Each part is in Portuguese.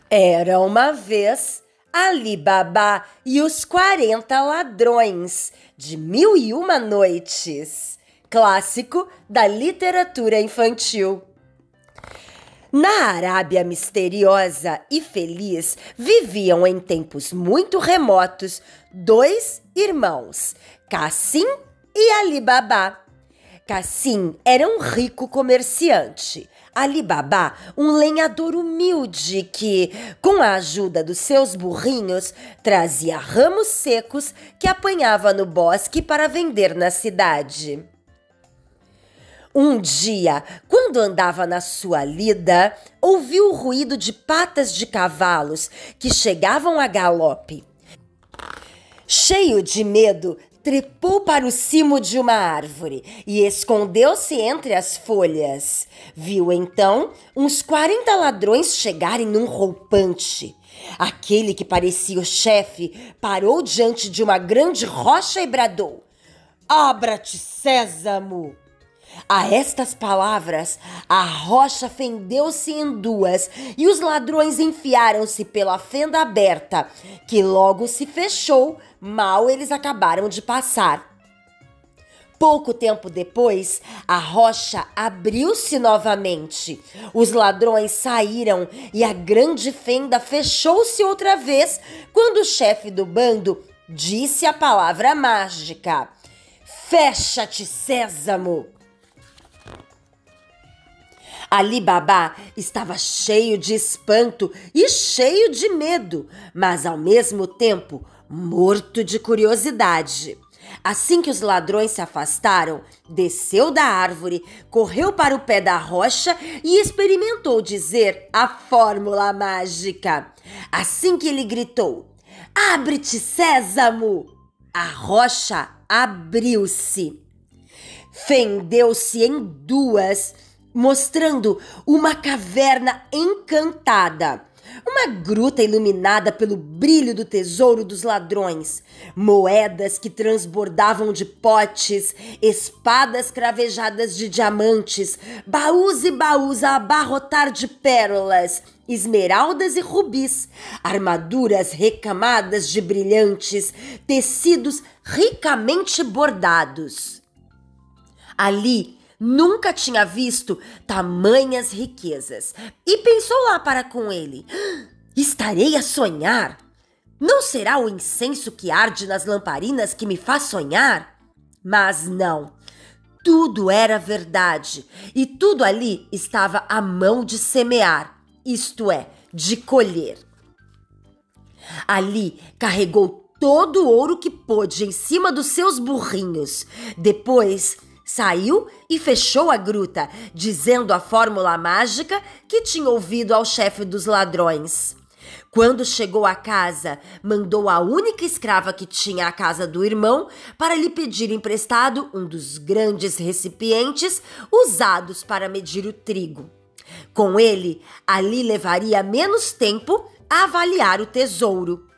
Era uma vez Ali Babá e os 40 Ladrões, de Mil e Uma Noites, clássico da literatura infantil. Na Arábia misteriosa e feliz viviam em tempos muito remotos dois irmãos, Cassim e Ali Babá. Cassim era um rico comerciante. Ali Babá, um lenhador humilde que, com a ajuda dos seus burrinhos, trazia ramos secos que apanhava no bosque para vender na cidade. Um dia, quando andava na sua lida, ouviu o ruído de patas de cavalos que chegavam a galope. Cheio de medo, trepou para o cimo de uma árvore e escondeu-se entre as folhas. Viu então uns 40 ladrões chegarem num roupante. Aquele que parecia o chefe parou diante de uma grande rocha e bradou: "Abra-te, sésamo!" A estas palavras, a rocha fendeu-se em duas e os ladrões enfiaram-se pela fenda aberta, que logo se fechou, mal eles acabaram de passar. Pouco tempo depois, a rocha abriu-se novamente. Os ladrões saíram e a grande fenda fechou-se outra vez quando o chefe do bando disse a palavra mágica: "Fecha-te, sésamo!" Ali Babá estava cheio de espanto e cheio de medo, mas ao mesmo tempo morto de curiosidade. Assim que os ladrões se afastaram, desceu da árvore, correu para o pé da rocha e experimentou dizer a fórmula mágica. Assim que ele gritou: "Abre-te, sésamo!" A rocha abriu-se. Fendeu-se em duas, mostrando uma caverna encantada, uma gruta iluminada pelo brilho do tesouro dos ladrões, moedas que transbordavam de potes, espadas cravejadas de diamantes, baús e baús a abarrotar de pérolas, esmeraldas e rubis, armaduras recamadas de brilhantes, tecidos ricamente bordados. Ali nunca tinha visto tamanhas riquezas e pensou lá para com ele: "Estarei a sonhar? Não será o incenso que arde nas lamparinas que me faz sonhar?" Mas não, tudo era verdade e tudo ali estava à mão de semear, isto é, de colher. Ali carregou todo o ouro que pôde em cima dos seus burrinhos. Depois saiu e fechou a gruta, dizendo a fórmula mágica que tinha ouvido ao chefe dos ladrões. Quando chegou à casa, mandou a única escrava que tinha à casa do irmão para lhe pedir emprestado um dos grandes recipientes usados para medir o trigo. Com ele, Ali levaria menos tempo a avaliar o tesouro.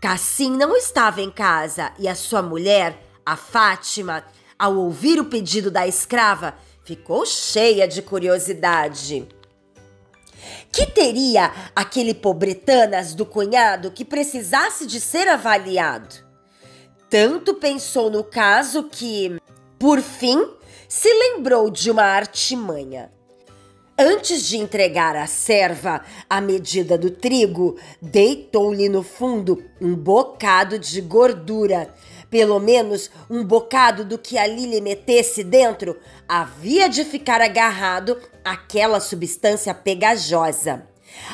Cassim não estava em casa e a sua mulher, a Fátima, ao ouvir o pedido da escrava, ficou cheia de curiosidade. Que teria aquele pobretanas do cunhado que precisasse de ser avaliado? Tanto pensou no caso que, por fim, se lembrou de uma artimanha. Antes de entregar à serva a medida do trigo, deitou-lhe no fundo um bocado de gordura. Pelo menos um bocado do que ali lhe metesse dentro havia de ficar agarrado àquela substância pegajosa.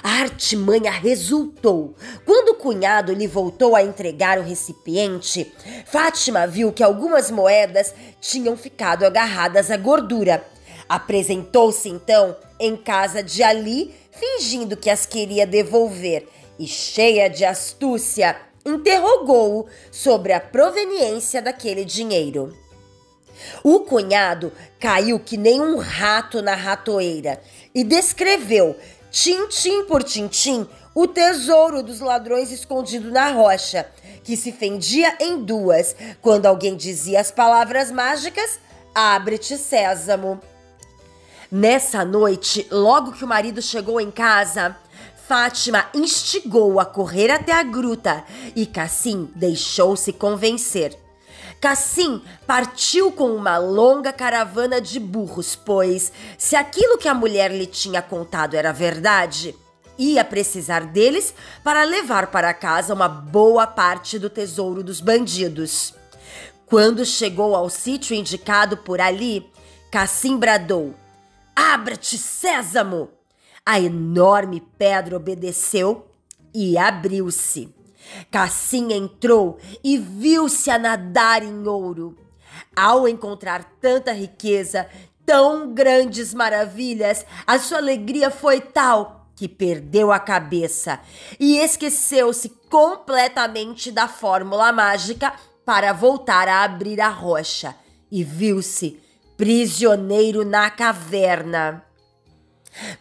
A artimanha resultou. Quando o cunhado lhe voltou a entregar o recipiente, Fátima viu que algumas moedas tinham ficado agarradas à gordura. Apresentou-se então em casa de Ali, fingindo que as queria devolver, e cheia de astúcia, interrogou-o sobre a proveniência daquele dinheiro. O cunhado caiu que nem um rato na ratoeira e descreveu, tintim por tintim, o tesouro dos ladrões escondido na rocha, que se fendia em duas quando alguém dizia as palavras mágicas: "Abre-te, sésamo." Nessa noite, logo que o marido chegou em casa, Fátima instigou a correr até a gruta e Cassim deixou-se convencer. Cassim partiu com uma longa caravana de burros, pois, se aquilo que a mulher lhe tinha contado era verdade, ia precisar deles para levar para casa uma boa parte do tesouro dos bandidos. Quando chegou ao sítio indicado por ali, Cassim bradou: "Abra-te, sésamo!" A enorme pedra obedeceu e abriu-se. Cassim entrou e viu-se a nadar em ouro. Ao encontrar tanta riqueza, tão grandes maravilhas, a sua alegria foi tal que perdeu a cabeça e esqueceu-se completamente da fórmula mágica para voltar a abrir a rocha e viu-se prisioneiro na caverna.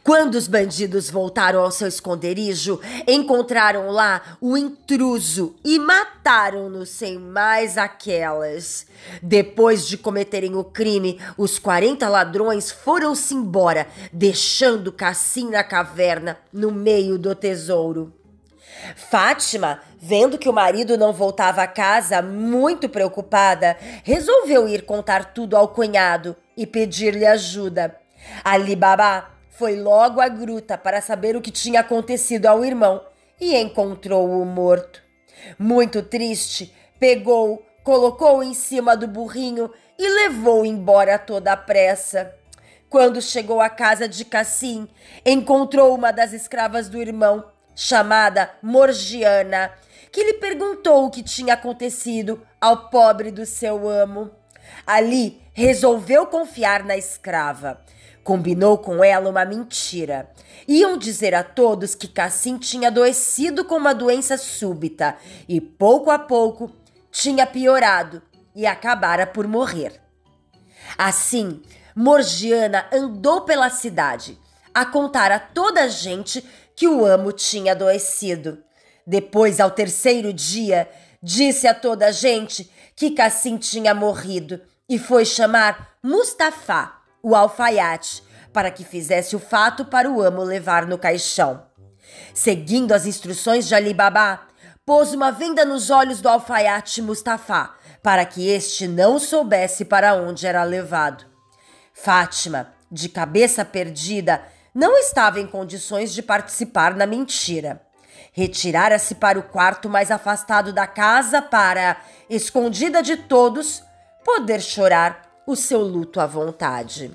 Quando os bandidos voltaram ao seu esconderijo, encontraram lá o intruso e mataram-no sem mais aquelas. Depois de cometerem o crime, os 40 ladrões foram-se embora, deixando Cassim na caverna, no meio do tesouro. Fátima, vendo que o marido não voltava a casa, muito preocupada, resolveu ir contar tudo ao cunhado e pedir-lhe ajuda. Ali Baba foi logo à gruta para saber o que tinha acontecido ao irmão e encontrou-o morto. Muito triste, pegou, colocou-o em cima do burrinho e levou-o embora a toda a pressa. Quando chegou à casa de Cassim, encontrou uma das escravas do irmão, chamada Morgiana, que lhe perguntou o que tinha acontecido ao pobre do seu amo. Ali resolveu confiar na escrava. Combinou com ela uma mentira. Iam dizer a todos que Cassim tinha adoecido com uma doença súbita e, pouco a pouco, tinha piorado e acabara por morrer. Assim, Morgiana andou pela cidade a contar a toda a gente que o amo tinha adoecido. Depois, ao terceiro dia, disse a toda a gente que Cassim tinha morrido e foi chamar Mustafá, o alfaiate, para que fizesse o fato para o amo levar no caixão. Seguindo as instruções de Ali Baba, pôs uma venda nos olhos do alfaiate Mustafá, para que este não soubesse para onde era levado. Fátima, de cabeça perdida, não estava em condições de participar na mentira. Retirara-se para o quarto mais afastado da casa para, escondida de todos, poder chorar o seu luto à vontade.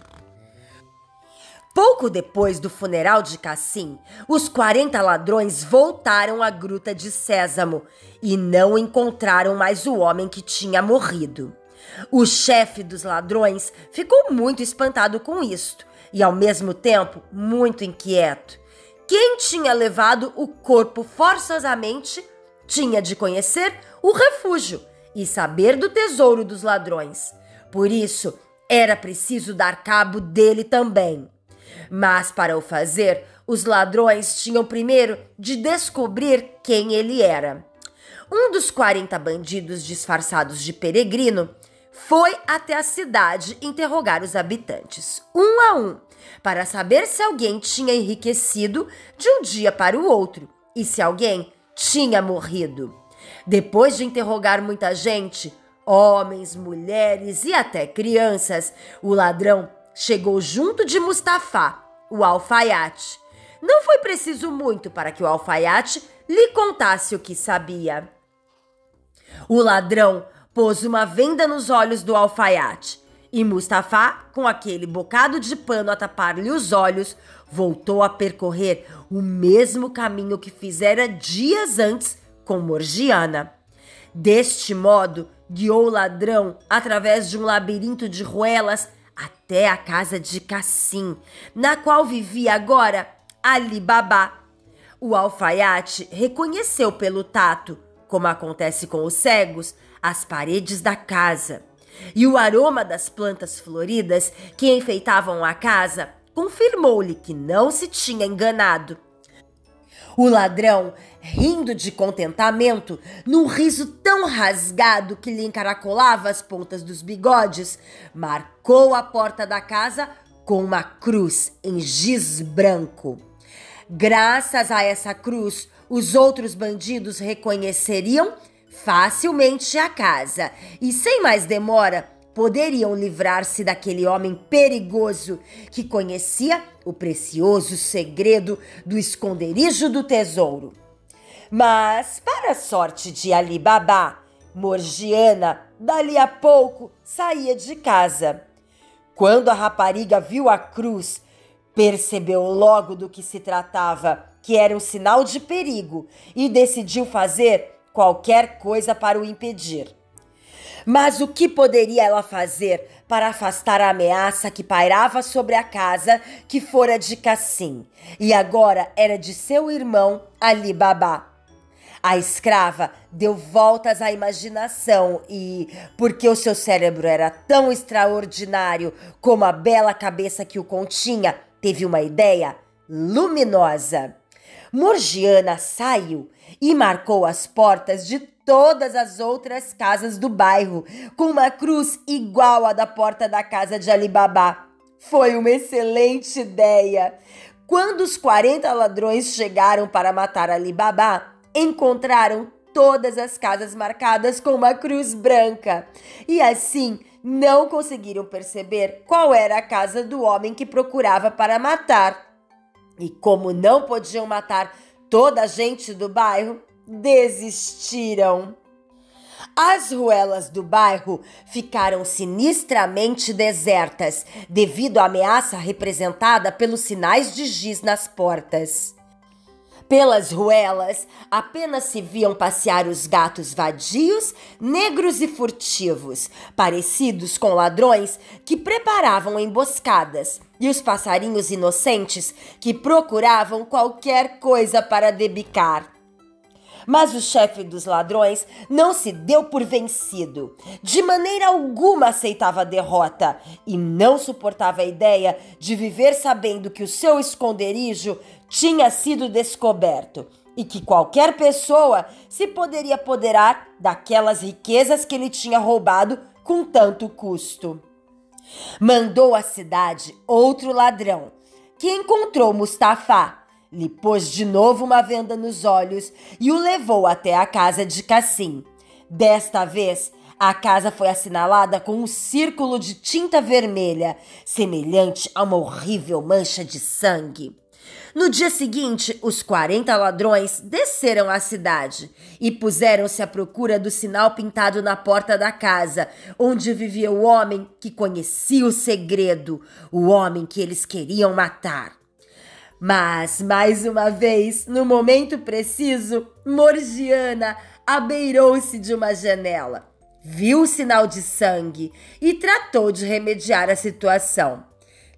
Pouco depois do funeral de Cassim, os 40 ladrões voltaram à Gruta de Sésamo e não encontraram mais o homem que tinha morrido. O chefe dos ladrões ficou muito espantado com isto e, ao mesmo tempo, muito inquieto. Quem tinha levado o corpo forçosamente tinha de conhecer o refúgio e saber do tesouro dos ladrões. Por isso, era preciso dar cabo dele também. Mas, para o fazer, os ladrões tinham primeiro de descobrir quem ele era. Um dos 40 bandidos disfarçados de peregrino foi até a cidade interrogar os habitantes, um a um, para saber se alguém tinha enriquecido de um dia para o outro e se alguém tinha morrido. Depois de interrogar muita gente, homens, mulheres e até crianças, o ladrão chegou junto de Mustafá, o alfaiate. Não foi preciso muito para que o alfaiate lhe contasse o que sabia. O ladrão pôs uma venda nos olhos do alfaiate e Mustafá, com aquele bocado de pano a tapar-lhe os olhos, voltou a percorrer o mesmo caminho que fizera dias antes com Morgiana. Deste modo, guiou o ladrão através de um labirinto de ruelas até a casa de Cassim, na qual vivia agora Ali Baba. O alfaiate reconheceu pelo tato, como acontece com os cegos, as paredes da casa. E o aroma das plantas floridas que enfeitavam a casa confirmou-lhe que não se tinha enganado. O ladrão, rindo de contentamento, num riso tão rasgado que lhe encaracolava as pontas dos bigodes, marcou a porta da casa com uma cruz em giz branco. Graças a essa cruz, os outros bandidos reconheceriam facilmente a casa e, sem mais demora, poderiam livrar-se daquele homem perigoso que conhecia o precioso segredo do esconderijo do tesouro. Mas, para a sorte de Ali Baba, Morgiana, dali a pouco, saía de casa. Quando a rapariga viu a cruz, percebeu logo do que se tratava, que era um sinal de perigo, e decidiu fazer qualquer coisa para o impedir. Mas o que poderia ela fazer para afastar a ameaça que pairava sobre a casa que fora de Cassim e agora era de seu irmão Ali Baba? A escrava deu voltas à imaginação e, porque o seu cérebro era tão extraordinário como a bela cabeça que o continha, teve uma ideia luminosa. Morgiana saiu e marcou as portas de todas as outras casas do bairro com uma cruz igual à da porta da casa de Ali Baba. Foi uma excelente ideia. Quando os 40 ladrões chegaram para matar Ali Baba, encontraram todas as casas marcadas com uma cruz branca e assim não conseguiram perceber qual era a casa do homem que procurava para matar. E como não podiam matar toda a gente do bairro, desistiram. As ruelas do bairro ficaram sinistramente desertas devido à ameaça representada pelos sinais de giz nas portas. Pelas ruelas, apenas se viam passear os gatos vadios, negros e furtivos, parecidos com ladrões que preparavam emboscadas, e os passarinhos inocentes que procuravam qualquer coisa para debicar. Mas o chefe dos ladrões não se deu por vencido. De maneira alguma aceitava a derrota e não suportava a ideia de viver sabendo que o seu esconderijo tinha sido descoberto e que qualquer pessoa se poderia apoderar daquelas riquezas que ele tinha roubado com tanto custo. Mandou à cidade outro ladrão, que encontrou Mustafá, lhe pôs de novo uma venda nos olhos e o levou até a casa de Cassim. Desta vez, a casa foi assinalada com um círculo de tinta vermelha, semelhante a uma horrível mancha de sangue. No dia seguinte, os 40 ladrões desceram à cidade e puseram-se à procura do sinal pintado na porta da casa, onde vivia o homem que conhecia o segredo, o homem que eles queriam matar. Mas, mais uma vez, no momento preciso, Morgiana abeirou-se de uma janela, viu o sinal de sangue e tratou de remediar a situação.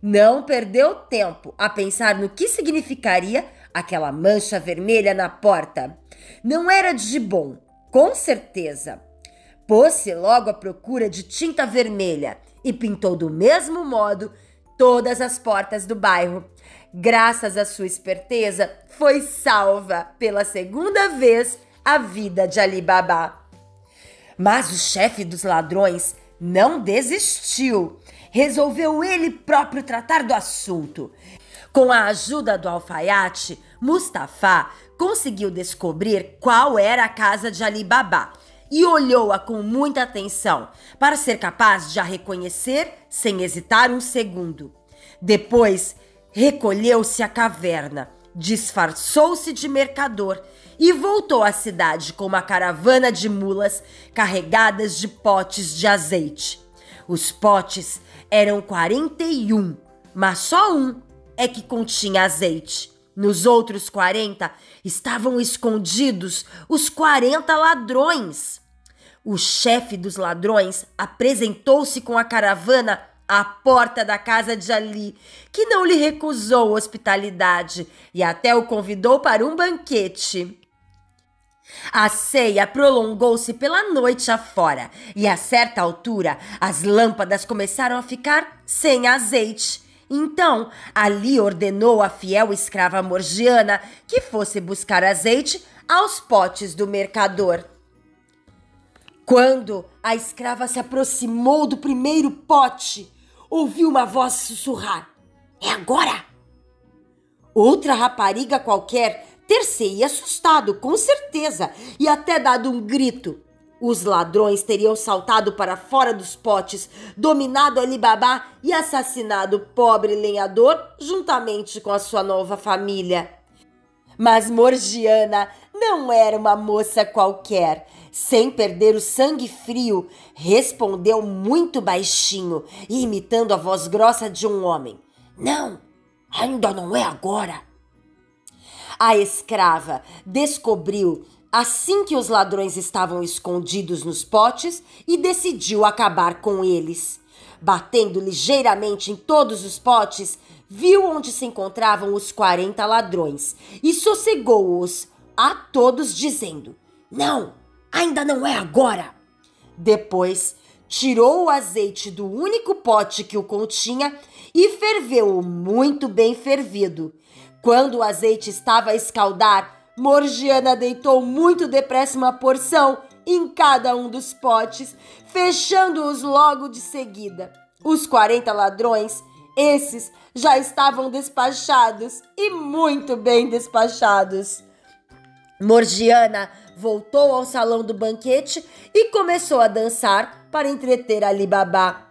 Não perdeu tempo a pensar no que significaria aquela mancha vermelha na porta. Não era de gibom, com certeza. Pôs-se logo à procura de tinta vermelha e pintou do mesmo modo todas as portas do bairro. Graças à sua esperteza, foi salva pela segunda vez a vida de Ali Baba. Mas o chefe dos ladrões não desistiu. Resolveu ele próprio tratar do assunto. Com a ajuda do alfaiate, Mustafá conseguiu descobrir qual era a casa de Ali Baba e olhou-a com muita atenção para ser capaz de a reconhecer sem hesitar um segundo. Depois, recolheu-se à caverna, disfarçou-se de mercador e voltou à cidade com uma caravana de mulas carregadas de potes de azeite. Os potes eram 41, mas só um é que continha azeite. Nos outros 40 estavam escondidos os 40 ladrões. O chefe dos ladrões apresentou-se com a caravana à porta da casa de Ali, que não lhe recusou hospitalidade e até o convidou para um banquete. A ceia prolongou-se pela noite afora e, a certa altura, as lâmpadas começaram a ficar sem azeite. Então, Ali ordenou à fiel escrava Morgiana que fosse buscar azeite aos potes do mercador. Quando a escrava se aproximou do primeiro pote, ouviu uma voz sussurrar: "É agora!" Outra rapariga qualquer ter-se-ia assustado, com certeza, e até dado um grito. Os ladrões teriam saltado para fora dos potes, dominado Ali Baba e assassinado o pobre lenhador juntamente com a sua nova família. Mas Morgiana não era uma moça qualquer. Sem perder o sangue frio, respondeu muito baixinho, imitando a voz grossa de um homem. Não, ainda não é agora. A escrava descobriu assim que os ladrões estavam escondidos nos potes e decidiu acabar com eles. Batendo ligeiramente em todos os potes, viu onde se encontravam os 40 ladrões e sossegou-os a todos dizendo: Não, ainda não é agora. Depois, tirou o azeite do único pote que o continha e ferveu-o muito bem fervido. Quando o azeite estava a escaldar, Morgiana deitou muito depressa uma porção em cada um dos potes, fechando-os logo de seguida. Os 40 ladrões, esses já estavam despachados e muito bem despachados. Morgiana voltou ao salão do banquete e começou a dançar para entreter Ali Baba,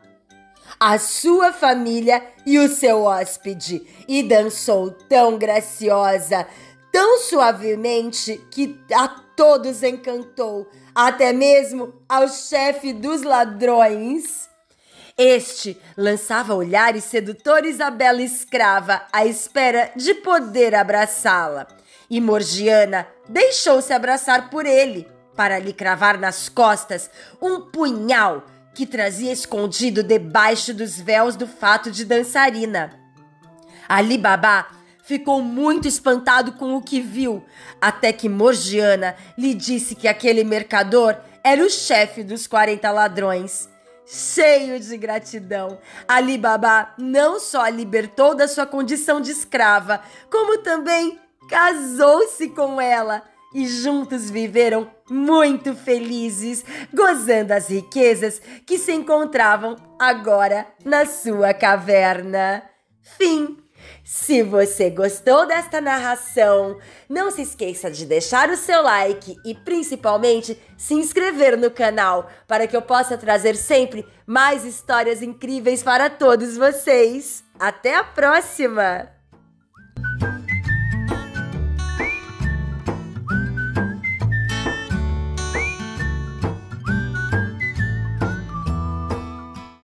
a sua família e o seu hóspede, e dançou tão graciosa, tão suavemente, que a todos encantou, até mesmo ao chefe dos ladrões. Este lançava olhares sedutores à bela escrava, à espera de poder abraçá-la. E Morgiana deixou-se abraçar por ele, para lhe cravar nas costas um punhal que trazia escondido debaixo dos véus do fato de dançarina. Ali Baba ficou muito espantado com o que viu, até que Morgiana lhe disse que aquele mercador era o chefe dos 40 ladrões. Cheio de gratidão, Ali Baba não só a libertou da sua condição de escrava, como também casou-se com ela. E juntos viveram muito felizes, gozando as riquezas que se encontravam agora na sua caverna. Fim. Se você gostou desta narração, não se esqueça de deixar o seu like e principalmente se inscrever no canal para que eu possa trazer sempre mais histórias incríveis para todos vocês. Até a próxima!